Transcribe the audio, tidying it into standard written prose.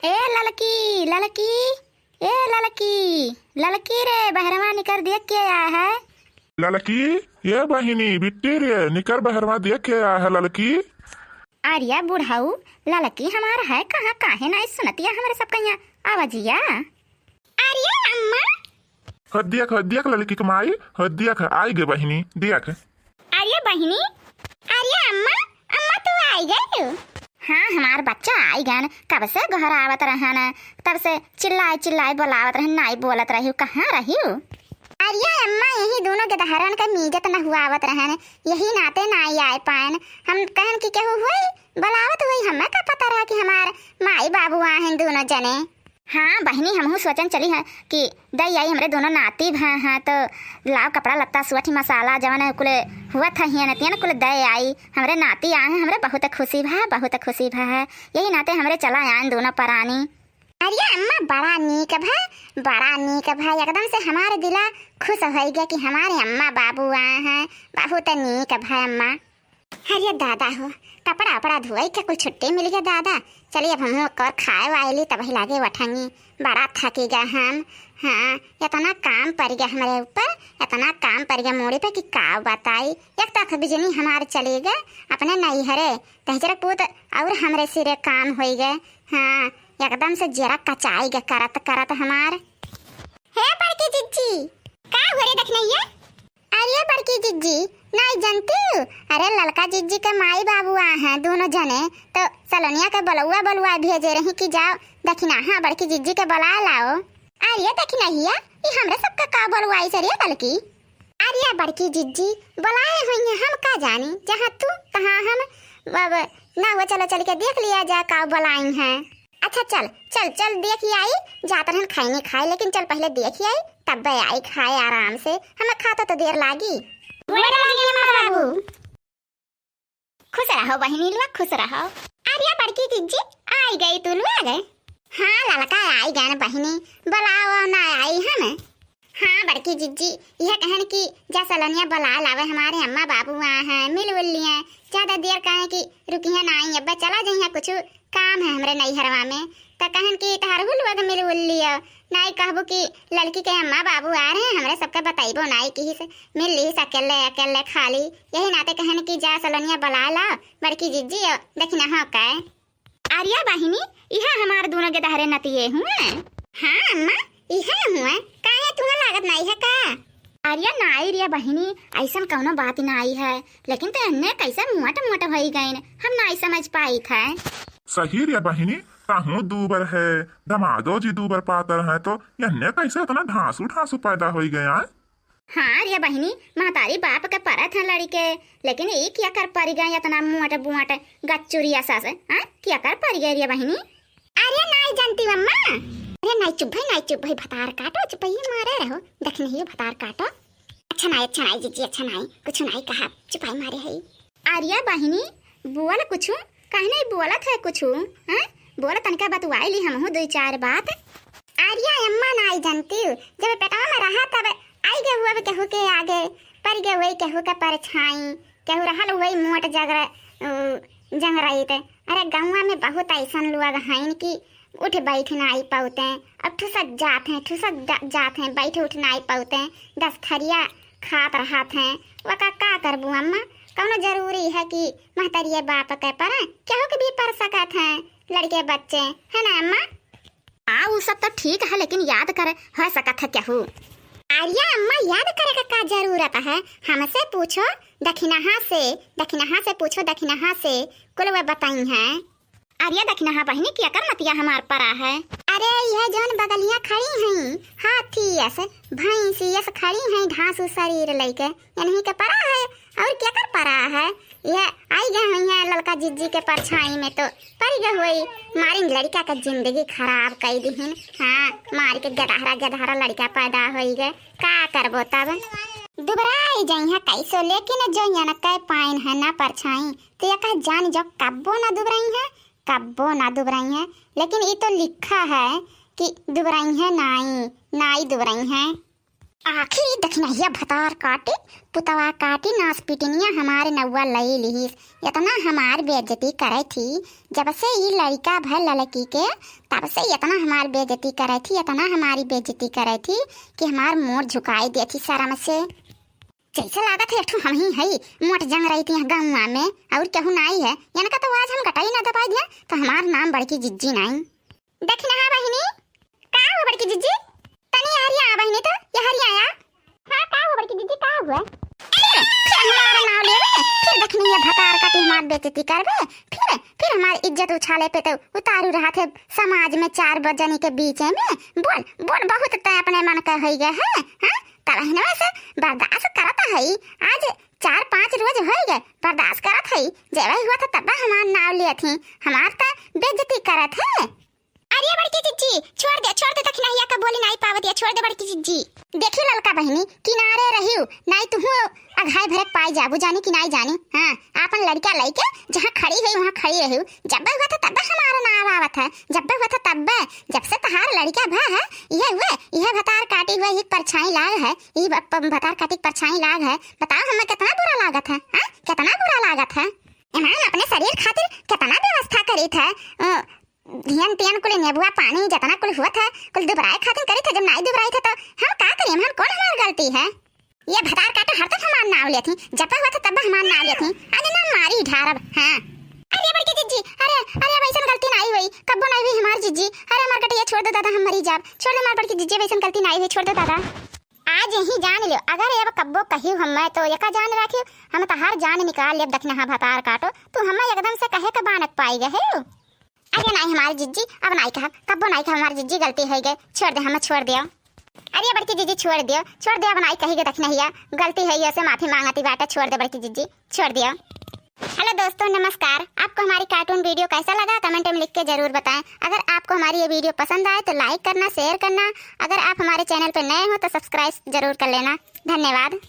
ए ललकी ललकी, ए ललकी ललकी रे बहरवा निकर देख के आया है। ललकी, ये बहिनी बिट्टी रे निकर बहरवा देख के आया है ललकी। आर्या बुढ़ाऊ ललकी हमारा है कहाँ काहे ना सुनतिया हमारे सब कहिया आवाजिया। आर्या अम्मा, हदियक ललकी कमाई हदियक आई गे बहिनी देख। आर्या बहिनी, आर्या अम्मा, अम्मा तू आई गई। हाँ हमार बच्चा आई गन कब से घर आवत रहन, तब से चिल्लाए चिल्लाए बोलावत रहन, नाई बोलत रही कहाँ रही। अरे अम्मा यही दोनों के दहरन का मीजत न हुआ आवत रहन, यही नाते नाई आए पान। हम कहन की केहू हुई बोलावत हुई, हमें का पता रहा कि हमार माई बाबू आए दोनों जने। हाँ बहनी हमहू सोचन चली है कि दई आई हमरे दोनों नाती हैं तो लाव कपड़ा लत्ता सुअठी मसाला जवन कुल हुआ था हिया नतिया कुल दई आई हमरे नाती आए हैं, हमरे बहुत खुशी भा बहुत खुशी भा है। यही नाते हमरे चला आए दोनों परानी। अरे अम्मा बड़ा नीक भा एकदम से हमारे दिला खुश हो गया कि हमारे अम्मा बाबू आए हैं, बहुत नीक भा अम्मा। अरे दादा हो कपड़ा वपड़ा धोई के कुछ छुट्टी मिल गया दादा, चलिए अब हम कर खाए वाली तब ही लागे वठंगी, बड़ा थकी गया हम। हाँ इतना काम पड़ गया हमारे ऊपर, इतना काम पड़ गया मोड़ी पे कि का बताई। एक तक बिजनी हमारे चले गए अपने नहीं हरे तहजरा पूत और हमरे सिरे काम हो गए। हाँ एकदम से जरा कचाई गया करत करत हमार। हे बड़की जिज्जी का हो रे देखने ये। अरे बड़की जिज्जी नहीं जानती, अरे ललका जिज्जी के माई बाबू आए हैं दोनों जने, तो सलोनिया के बलुआ बलुआ भेजे रही कि जाओ दखिना हाँ बड़की जिज्जी के बुला लाओ। अरे दखिना हिया ये हमरे सबका का बलुआई सरिया ललकी। अरे बड़की जिज्जी बुलाए हुई हम का जानी, जहाँ तू तहाँ हम बाबा ना हुआ, चलो चल के देख लिया जा का बुलाई है। अच्छा चल चल चल देख आई, जाते रहन खाई नहीं खाए लेकिन चल पहले देख आई तब आई खाए आराम से, हमें खाता तो देर लागी। बाबू खुश रहो बहनी लोग खुश रहो। अरे बड़की जिज्जी आई गई तू लोग। हाँ ललका आई गए बहनी बुलाओ ना आई हम। हाँ बड़की जिज्जी यह कहन की जा सलोनिया बुला लावे हमारे अम्मा बाबू आए हैं मिल उल लिए, ज्यादा देर कहे कि रुकिया ना आई अब चला जाइए कुछ काम है हमरे नैहरवा में, तो कहन की तहरहु लोग मिल उल लियो, नाई कहबो कि लड़की के अम्मा बाबू आ रहे हैं हमरे सबके बताइबो नाई कि से मिल ली अकेले अकेले खाली, यही नाते कहन की जा सलोनिया बुला ला बड़की जिज्जी देखना हाँ का। आर्या बहिनी यह हमारे दोनों के दहरे नतिये हुए। हाँ अम्मा यह हुए काहे तुम्हें लागत नहीं है का। आर्या ना आई रिया बहिनी ऐसा कौनो बात ना आई है, लेकिन तो अन्य कैसे मोटा मोटा भई गए हम ना समझ पाई था। सही रे बहिनी ताहू दूबर है दमादो जी दूबर पातर है, तो यन्ने कैसे इतना ढांसू ढांसू पैदा हो गया। हाँ रे बहिनी महतारी बाप के परा था लड़ी के, लेकिन ये क्या कर पड़ गया इतना मोटे बुआटे गच्चुरिया सा से क्या कर पड़ गया रे बहिनी। अरे नहीं जानती मम्मा, अरे नहीं चुप भाई भतार काटो चुप ही मारे रहो देख नहीं भतार काटो। अच्छा नहीं जीजी अच्छा नहीं कुछ नहीं कहा चुपाई मारे है। आर्या बहिनी बोल कुछ कहीं नहीं बोला था कुछ हाँ बोला तनका बतवाई ली हम दो चार बात। आर्या अम्मा नहीं जानती जब पेटवा में रहा तब आई गए हुआ केहू के आगे पर गए वही केहू के परछाई केहू रहल वही मोट जंग रही थे। अरे गाँव में बहुत ऐसा लोग हैं कि उठ बैठ नहीं पाते, अब ठुसक जाते हैं बैठ उठ नहीं पाते, 10 थरिया खात रहते हैं वो का करबू अम्मा। कौनो जरूरी है कि महतरिये बाप के पर केहू के भी पर सकत हैं लड़के बच्चे है ना अम्मा। हाँ वो सब तो ठीक है लेकिन याद करे हो सकत है केहू। आर्या अम्मा याद करे का जरूरत है, हमसे पूछो दखिनहा से पूछो दखिनहा से कुल वे बताई हैं। आर्या दखिनहा बहनी क्या कर नतिया हमार परा है। अरे यह जौन बगलियां खड़ी हैं हाथी ऐसे भैंसी ऐसे खड़ी हैं ढांसू शरीर लेके इन्हीं के परा है और क्या कर परा है। यह आई गए हुई है ललका जिज्जी के परछाई में तो पड़ गए हुई मारी लड़का का जिंदगी खराब कर दी। हाँ मार के गदहरा लड़का पैदा हो गए का करबो तब दुबराई जाई है कैसो, लेकिन जो यहाँ कह पाइन है ना परछाई तो यह जान जो कब्बो ना दुबराई है, लेकिन ये तो लिखा है कि दुबराई है नाई दुबराई है। आखिर दखनहिया भतार काटे पुतवा काटी नास पिटनिया हमारे नौवा लई लिहिस। इतना हमार बेइज्जती करे थी जब से ये लड़का भर लड़की के, तब से इतना हमार बेइज्जती करे थी, इतना हमारी बेइज्जती करे थी कि हमार मोर झुकाई दी थी शर्म से। जैसे लागत है हम ही है मोट जंग रही थी गाँव में और केहू नहीं है, यानी का तो आज हम कटाई ना दबा दिया तो हमार नाम बड़की जिज्जी नहीं। देखना है बहिनी का हुआ बड़की जिज्जी, तनी हरिया बहिनी तो ये हरिया आया। हां का हुआ बड़की जिज्जी, का हुआ? अरे फिर हमारा नाम लेवे, फिर देखनी ये भतार का हमार बेइज्जती करबे, फिर हमारी इज्जत उछाले पे तो उतारू रहा थे समाज में 4 बजनी के बीच में। बोल बोल बहुत तय अपने मन का हो गया है। हां तलहना से बर्दाश्त करता है, आज 4-5 रोज हो गए बर्दाश्त करत है। जब हुआ था तब हमार नाम लिए थी, हमार तो बेइज्जती करत है। अरे बड़की जिज्जी छोड़ दे दखनहिया का बोली नहीं पावत है, छोड़ दे बड़की जिज्जी। देखी ललका बहिनी किनारे रहियो नहीं तू अघाय भरक पाई जाबू, जानी कि नहीं जानी। हां आपन लड़का लइके जहां खड़ी है वहां खड़ी रहियो। जब हुआ था तब हमारा नाम आवत है, जब हुआ था तब जब से तहार लड़का भा है यह भतार काटी हुए ही परछाई लाग है, ये भतार काटी परछाई लाग है। बताओ हमें कितना बुरा लागत है। हां कितना बुरा लागत है। ईमान अपने शरीर खातिर कितना व्यवस्था करी है, धियान तियान कुल नेबुआ पानी जितना कुल हुआ था कुल दुबराए खातिर करी था। जब नहीं दुबराए थे तो हम का करें, हम कौन हमारी गलती है। ये भतार काटे हर तक हमार नाम लेती, जब हुआ था तब हमार नाम लेती। अरे ना मारी ढारब। हां अरे बड़की जिज्जी अरे वैसन गलती नहीं हुई, कब्बो नहीं हुई हमार जिज्जी। अरे हमार कटिया छोड़ दो दादा, हम मरी जाब, छोड़ दो हमार बड़की जिज्जी, वैसन गलती नहीं हुई, छोड़ दो दादा। आज ही जान लो, अगर ये कब्बो कहियो हम तो एका जान रखियो, हम तो हर जान निकाल लेब दखना भतार काटो तो हम एकदम से कहे के बानक पाई गए। अरे नहीं हमारी जिज्जी अब नहीं कहा, कब्बो नहीं कहा, हमारी जिज्जी गलती हो गई, छोड़ दे, हमें छोड़ दियो। अरे बड़की जिज्जी छोड़ दियो, अब नहीं कही दखनहिया गलती है ऐसे माफी मांगती बाटा, छोड़ दे बड़की जिज्जी, छोड़ दियो। हेलो दोस्तों नमस्कार, आपको हमारी कार्टून वीडियो कैसा लगा कमेंट में लिख के जरूर बताएं। अगर आपको हमारी ये वीडियो पसंद आए तो लाइक करना, शेयर करना, अगर आप हमारे चैनल पर नए हो तो सब्सक्राइब जरूर कर लेना। धन्यवाद।